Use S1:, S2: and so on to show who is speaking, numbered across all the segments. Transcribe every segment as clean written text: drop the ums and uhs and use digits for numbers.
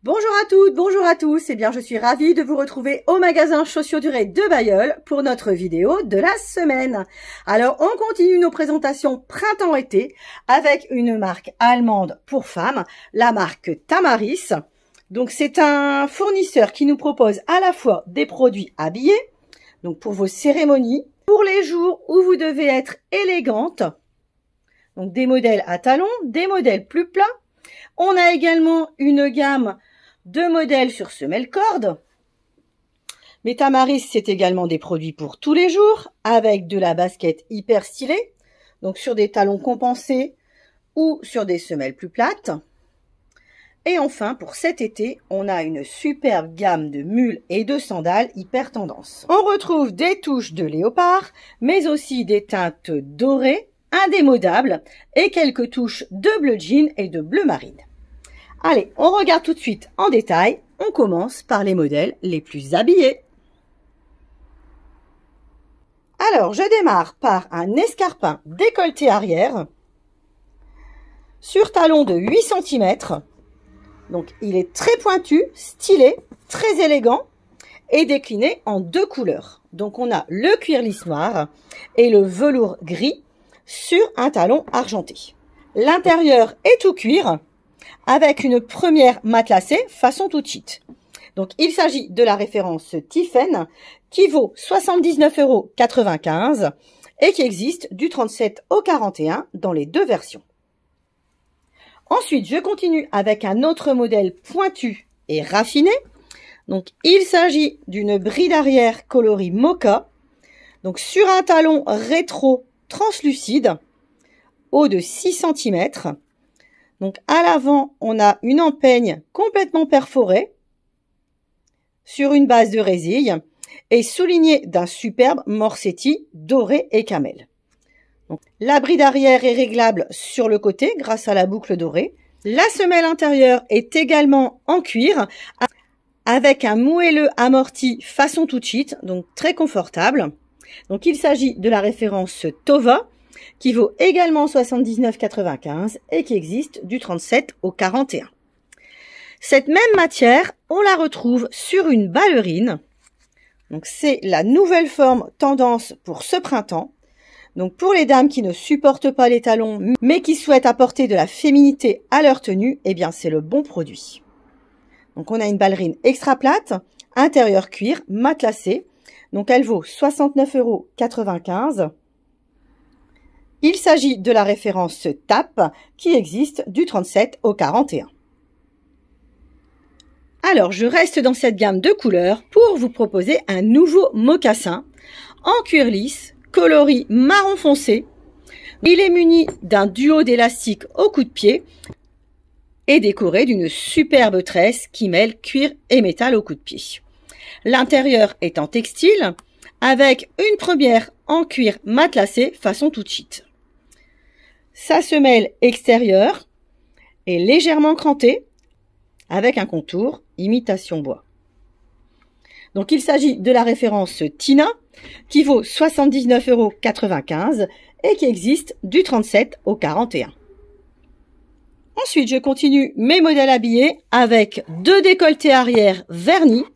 S1: Bonjour à toutes, bonjour à tous, et bien je suis ravie de vous retrouver au magasin Chaussures Durées de Bailleul pour notre vidéo de la semaine. Alors on continue nos présentations printemps-été avec une marque allemande pour femmes, la marque Tamaris. Donc c'est un fournisseur qui nous propose à la fois des produits habillés, donc pour vos cérémonies, pour les jours où vous devez être élégante, donc des modèles à talons, des modèles plus plats. On a également une gamme de modèles sur semelle corde. Mais Tamaris, c'est également des produits pour tous les jours, avec de la basket hyper stylée, donc sur des talons compensés ou sur des semelles plus plates. Et enfin, pour cet été, on a une superbe gamme de mules et de sandales hyper tendance. On retrouve des touches de léopard, mais aussi des teintes dorées, indémodables, et quelques touches de bleu jean et de bleu marine. Allez, on regarde tout de suite en détail. On commence par les modèles les plus habillés. Alors, je démarre par un escarpin décolleté arrière sur talon de 8 cm. Donc, il est très pointu, stylé, très élégant et décliné en deux couleurs. Donc, on a le cuir lisse noir et le velours gris sur un talon argenté. L'intérieur est tout cuir avec une première matelassée façon tout cheat. Donc, il s'agit de la référence Tiffen qui vaut 79,95 € et qui existe du 37 au 41 dans les deux versions. Ensuite, je continue avec un autre modèle pointu et raffiné. Donc, il s'agit d'une bride arrière coloris mocha. Donc, sur un talon rétro translucide, haut de 6 cm. Donc, à l'avant, on a une empeigne complètement perforée sur une base de résille et soulignée d'un superbe morcetti doré et camel. Donc, la bride arrière est réglable sur le côté grâce à la boucle dorée. La semelle intérieure est également en cuir avec un moelleux amorti façon tout cheat, donc très confortable. Donc, il s'agit de la référence Tova qui vaut également 79,95 € et qui existe du 37 au 41. Cette même matière, on la retrouve sur une ballerine. Donc, c'est la nouvelle forme tendance pour ce printemps. Donc, pour les dames qui ne supportent pas les talons, mais qui souhaitent apporter de la féminité à leur tenue, eh bien, c'est le bon produit. Donc, on a une ballerine extra plate, intérieur cuir, matelassée. Donc, elle vaut 69,95 €. Il s'agit de la référence TAP qui existe du 37 au 41. Alors, je reste dans cette gamme de couleurs pour vous proposer un nouveau mocassin en cuir lisse, coloris marron foncé. Il est muni d'un duo d'élastiques au coup de pied et décoré d'une superbe tresse qui mêle cuir et métal au coup de pied. L'intérieur est en textile avec une première en cuir matelassé façon tout cheat. Sa semelle extérieure est légèrement crantée avec un contour imitation bois. Donc, il s'agit de la référence Tina qui vaut 79,95 € et qui existe du 37 au 41. Ensuite, je continue mes modèles habillés avec deux décolletés arrière vernis.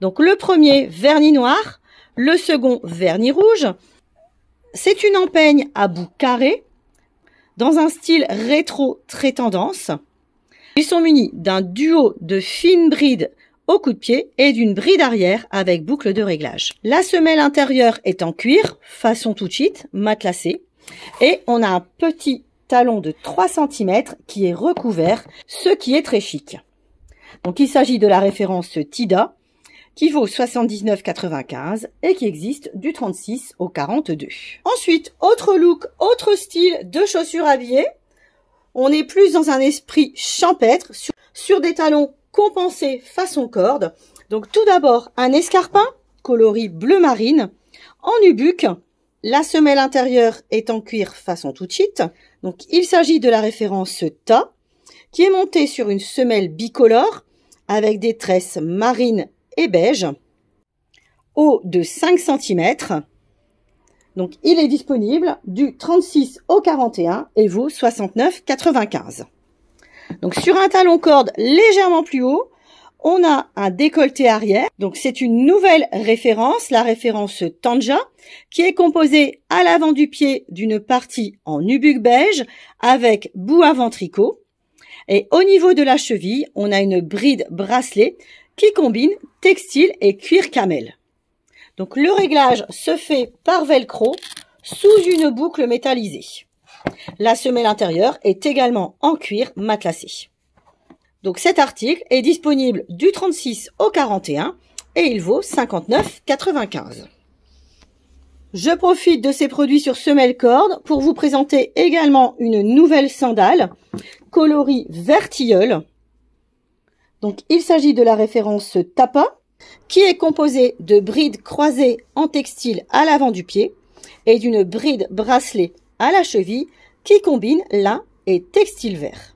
S1: Donc, le premier vernis noir, le second vernis rouge. C'est une empeigne à bout carré dans un style rétro très tendance. Ils sont munis d'un duo de fines brides au coup de pied et d'une bride arrière avec boucle de réglage. La semelle intérieure est en cuir, façon tout cheat, matelassée. Et on a un petit talon de 3 cm qui est recouvert, ce qui est très chic. Donc, il s'agit de la référence Tida qui vaut 79,95 € et qui existe du 36 au 42. Ensuite, autre look, autre style de chaussures habillées. On est plus dans un esprit champêtre sur des talons compensés façon corde. Donc, tout d'abord, un escarpin coloris bleu marine en nubuck. La semelle intérieure est en cuir façon tout cheat. Donc, il s'agit de la référence Ta qui est montée sur une semelle bicolore avec des tresses marines et beige, haut de 5 cm. Donc, il est disponible du 36 au 41 et vaut 69,95 €. Donc, sur un talon corde légèrement plus haut, on a un décolleté arrière. Donc c'est une nouvelle référence, la référence Tanja, qui est composée à l'avant du pied d'une partie en nubuck beige avec bout avant tricot. Et au niveau de la cheville, on a une bride bracelet qui combine textile et cuir camel. Donc le réglage se fait par velcro sous une boucle métallisée. La semelle intérieure est également en cuir matelassé. Donc cet article est disponible du 36 au 41 et il vaut 59,95 €. Je profite de ces produits sur semelle corde pour vous présenter également une nouvelle sandale coloris vert tilleul. Donc il s'agit de la référence Tapa qui est composée de brides croisées en textile à l'avant du pied et d'une bride bracelet à la cheville qui combine lin et textile vert.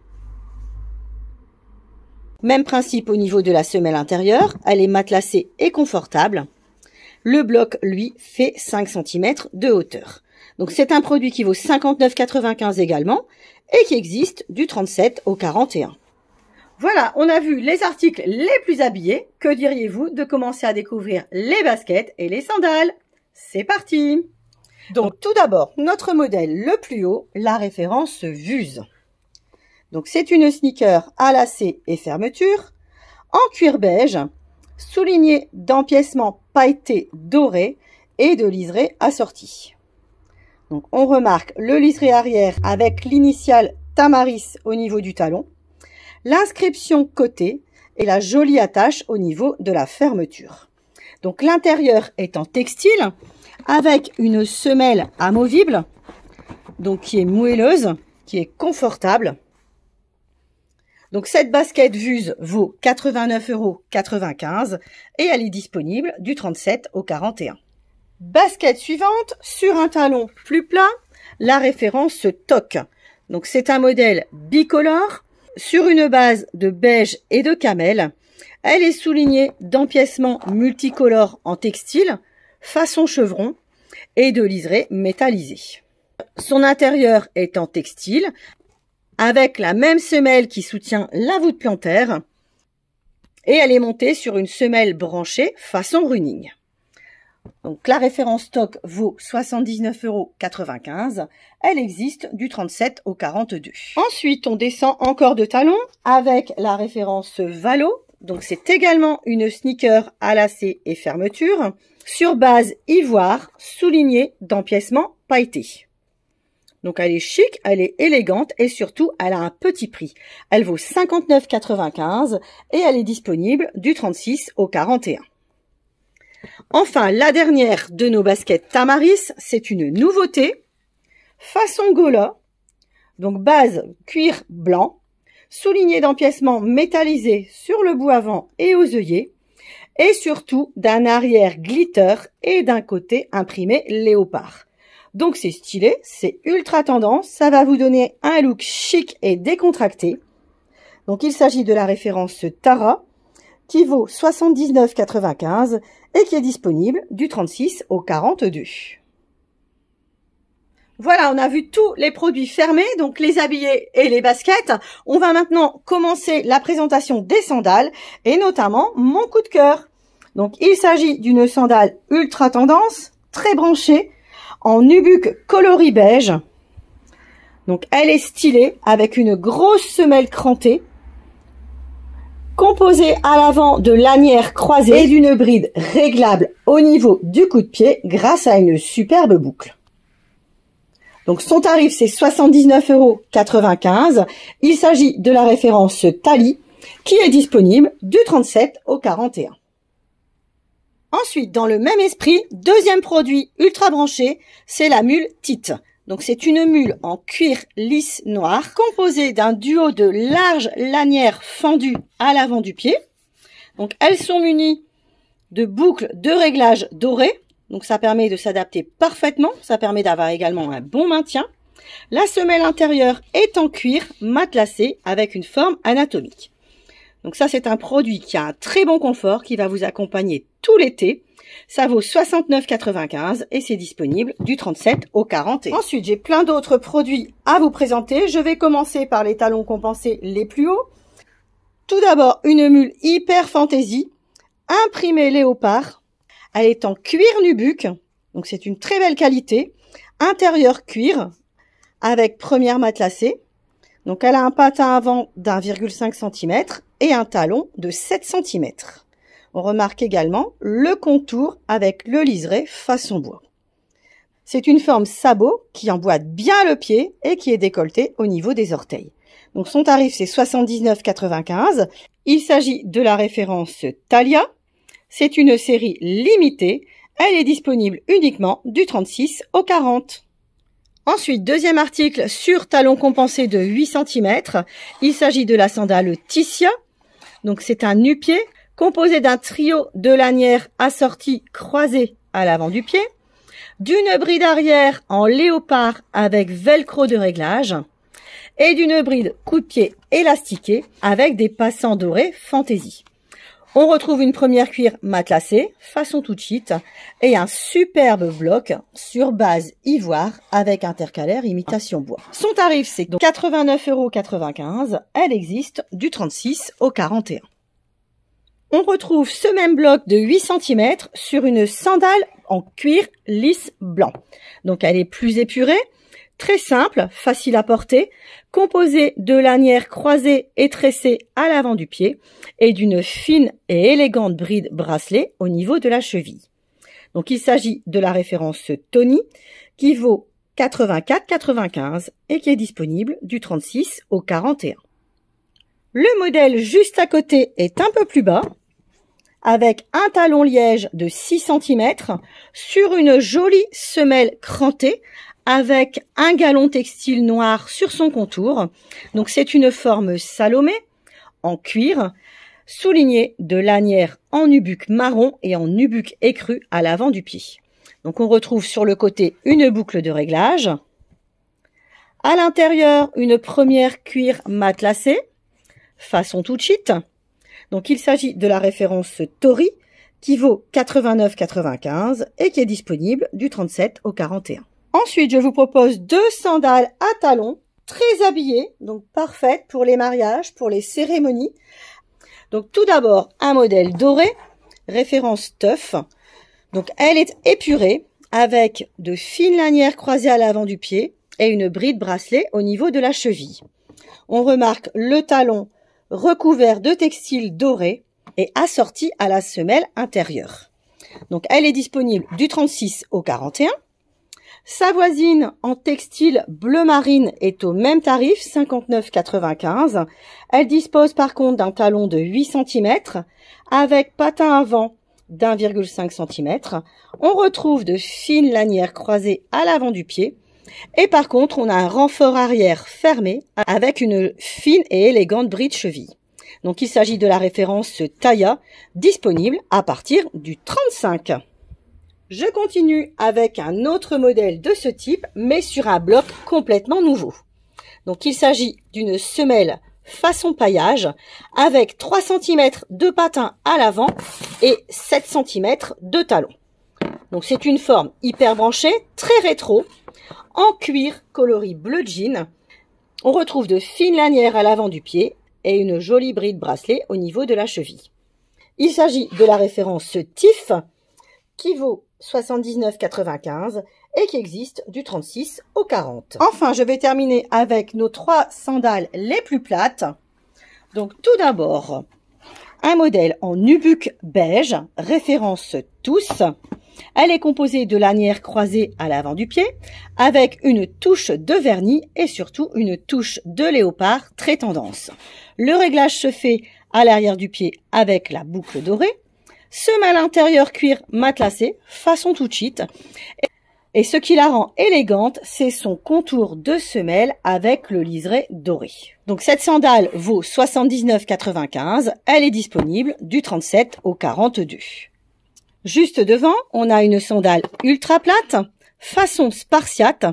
S1: Même principe au niveau de la semelle intérieure, elle est matelassée et confortable. Le bloc, lui, fait 5 cm de hauteur. Donc c'est un produit qui vaut 59,95 € également et qui existe du 37 au 41. Voilà, on a vu les articles les plus habillés. Que diriez-vous de commencer à découvrir les baskets et les sandales? C'est parti! Donc tout d'abord, notre modèle le plus haut, la référence Vuse. Donc c'est une sneaker à lacets et fermeture, en cuir beige, soulignée d'empiècements pailletés dorés et de liserés assortis. Donc on remarque le liseré arrière avec l'initiale Tamaris au niveau du talon, l'inscription côté et la jolie attache au niveau de la fermeture. Donc l'intérieur est en textile avec une semelle amovible, donc qui est moelleuse, qui est confortable. Donc cette basket Vuse vaut 89,95 € et elle est disponible du 37 au 41. Basket suivante, sur un talon plus plat, la référence Toc. Donc c'est un modèle bicolore sur une base de beige et de camel. Elle est soulignée d'empiècements multicolores en textile, façon chevron et de liseré métallisé. Son intérieur est en textile, avec la même semelle qui soutient la voûte plantaire et elle est montée sur une semelle branchée façon running. Donc la référence Toc vaut 79,95 €. Elle existe du 37 au 42. Ensuite, on descend encore de talons avec la référence Valo. Donc c'est également une sneaker à lacets et fermeture sur base ivoire soulignée d'empiècements pailletés. Donc elle est chic, elle est élégante et surtout elle a un petit prix. Elle vaut 59,95 € et elle est disponible du 36 au 41. Enfin, la dernière de nos baskets Tamaris, c'est une nouveauté. Façon Gola, donc base cuir blanc, soulignée d'empiècements métallisés sur le bout avant et aux œillets, et surtout d'un arrière glitter et d'un côté imprimé léopard. Donc c'est stylé, c'est ultra tendance, ça va vous donner un look chic et décontracté. Donc il s'agit de la référence Tara qui vaut 79,95 € et qui est disponible du 36 au 42. Voilà, on a vu tous les produits fermés, donc les habillés et les baskets. On va maintenant commencer la présentation des sandales et notamment mon coup de cœur. Donc il s'agit d'une sandale ultra tendance, très branchée, en nubuck coloris beige. Donc elle est stylée avec une grosse semelle crantée, composée à l'avant de lanières croisées et d'une bride réglable au niveau du coup de pied grâce à une superbe boucle. Donc son tarif c'est 79,95 €. Il s'agit de la référence Tali qui est disponible du 37 au 41. Ensuite, dans le même esprit, deuxième produit ultra branché, c'est la mule Tite. Donc c'est une mule en cuir lisse noir, composée d'un duo de larges lanières fendues à l'avant du pied. Donc elles sont munies de boucles de réglage dorées. Donc ça permet de s'adapter parfaitement, ça permet d'avoir également un bon maintien. La semelle intérieure est en cuir matelassé avec une forme anatomique. Donc ça c'est un produit qui a un très bon confort, qui va vous accompagner tout l'été. Ça vaut 69,95 € et c'est disponible du 37 au 41. Ensuite, j'ai plein d'autres produits à vous présenter. Je vais commencer par les talons compensés les plus hauts. Tout d'abord, une mule hyper fantaisie, imprimée léopard. Elle est en cuir nubuck, donc c'est une très belle qualité. Intérieur cuir, avec première matelassée. Donc elle a un patin avant d'1,5 cm et un talon de 7 cm. On remarque également le contour avec le liseré façon bois. C'est une forme sabot qui emboîte bien le pied et qui est décolletée au niveau des orteils. Donc son tarif c'est 79,95 €. Il s'agit de la référence Thalia. C'est une série limitée. Elle est disponible uniquement du 36 au 40. Ensuite, deuxième article sur talon compensé de 8 cm. Il s'agit de la sandale Tissia. Donc c'est un nu-pied composé d'un trio de lanières assorties croisées à l'avant du pied, d'une bride arrière en léopard avec velcro de réglage et d'une bride coup de pied élastiquée avec des passants dorés fantaisie. On retrouve une première cuir matelassée, façon tout cheat, et un superbe bloc sur base ivoire avec intercalaire imitation bois. Son tarif, c'est donc 89,95 €. Elle existe du 36 au 41. On retrouve ce même bloc de 8 cm sur une sandale en cuir lisse blanc. Donc elle est plus épurée, très simple, facile à porter, composée de lanières croisées et tressées à l'avant du pied et d'une fine et élégante bride bracelet au niveau de la cheville. Donc il s'agit de la référence Tony qui vaut 84,95 € et qui est disponible du 36 au 41. Le modèle juste à côté est un peu plus bas, avec un talon liège de 6 cm sur une jolie semelle crantée avec un galon textile noir sur son contour. Donc c'est une forme Salomé en cuir, soulignée de lanières en nubuck marron et en nubuck écru à l'avant du pied. Donc on retrouve sur le côté une boucle de réglage. À l'intérieur, une première cuir matelassée, façon tout cheat. Donc il s'agit de la référence Tori qui vaut 89,95 € et qui est disponible du 37 au 41. Ensuite, je vous propose deux sandales à talons, très habillées, donc parfaites pour les mariages, pour les cérémonies. Donc tout d'abord, un modèle doré, référence Teuf. Donc elle est épurée avec de fines lanières croisées à l'avant du pied et une bride bracelet au niveau de la cheville. On remarque le talon recouvert de textile doré et assorti à la semelle intérieure. Donc elle est disponible du 36 au 41. Sa voisine en textile bleu marine est au même tarif, 59,95 €. Elle dispose par contre d'un talon de 8 cm avec patin avant d'1,5 cm. On retrouve de fines lanières croisées à l'avant du pied. Et par contre, on a un renfort arrière fermé avec une fine et élégante bride cheville. Donc il s'agit de la référence Thalia, disponible à partir du 35. Je continue avec un autre modèle de ce type, mais sur un bloc complètement nouveau. Donc il s'agit d'une semelle façon paillage avec 3 cm de patin à l'avant et 7 cm de talon. Donc c'est une forme hyper branchée, très rétro, en cuir coloris bleu jean. On retrouve de fines lanières à l'avant du pied et une jolie bride bracelet au niveau de la cheville. Il s'agit de la référence TIF qui vaut 79,95 € et qui existe du 36 au 40. Enfin, je vais terminer avec nos trois sandales les plus plates. Donc tout d'abord, un modèle en nubuck beige, référence Tous. Elle est composée de lanières croisées à l'avant du pied, avec une touche de vernis et surtout une touche de léopard très tendance. Le réglage se fait à l'arrière du pied avec la boucle dorée. Semelle intérieure cuir matelassé, façon tout cheat. Et ce qui la rend élégante, c'est son contour de semelle avec le liseré doré. Donc cette sandale vaut 79,95 €. Elle est disponible du 37 au 42. Juste devant, on a une sandale ultra plate, façon spartiate,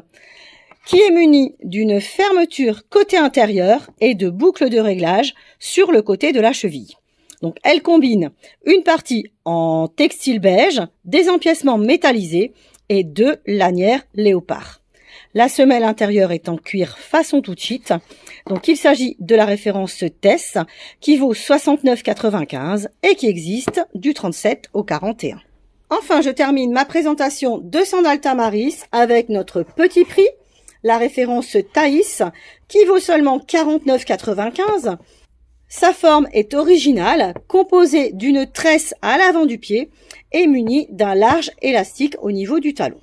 S1: qui est munie d'une fermeture côté intérieur et de boucles de réglage sur le côté de la cheville. Donc elle combine une partie en textile beige, des empiècements métallisés et deux lanières léopard. La semelle intérieure est en cuir façon tout cheat. Donc il s'agit de la référence TESS qui vaut 69,95 et qui existe du 37 au 41. Enfin, je termine ma présentation de sandales Tamaris avec notre petit prix, la référence Thaïs qui vaut seulement 49,95. Sa forme est originale, composée d'une tresse à l'avant du pied et munie d'un large élastique au niveau du talon.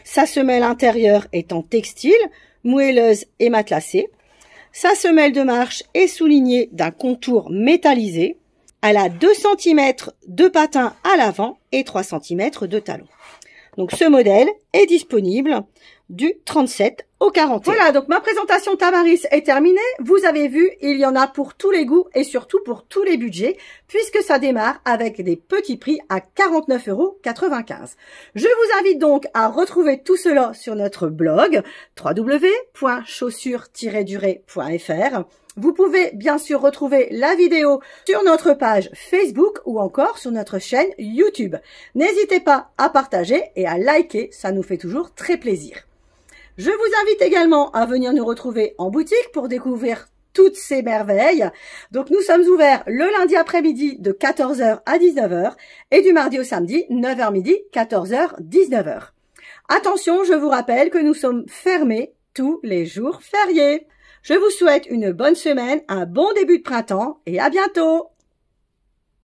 S1: Sa semelle intérieure est en textile, moelleuse et matelassée. Sa semelle de marche est soulignée d'un contour métallisé. Elle a 2 cm de patin à l'avant et 3 cm de talon. Donc ce modèle est disponible du 37 au 41. Voilà, donc ma présentation Tamaris est terminée. Vous avez vu, il y en a pour tous les goûts et surtout pour tous les budgets, puisque ça démarre avec des petits prix à 49,95 €. Je vous invite donc à retrouver tout cela sur notre blog www.chaussures-durée.fr. Vous pouvez bien sûr retrouver la vidéo sur notre page Facebook ou encore sur notre chaîne YouTube. N'hésitez pas à partager et à liker, ça nous fait toujours très plaisir. Je vous invite également à venir nous retrouver en boutique pour découvrir toutes ces merveilles. Donc nous sommes ouverts le lundi après-midi de 14 h à 19 h et du mardi au samedi 9 h midi, 14 h, 19 h. Attention, je vous rappelle que nous sommes fermés tous les jours fériés. Je vous souhaite une bonne semaine, un bon début de printemps et à bientôt!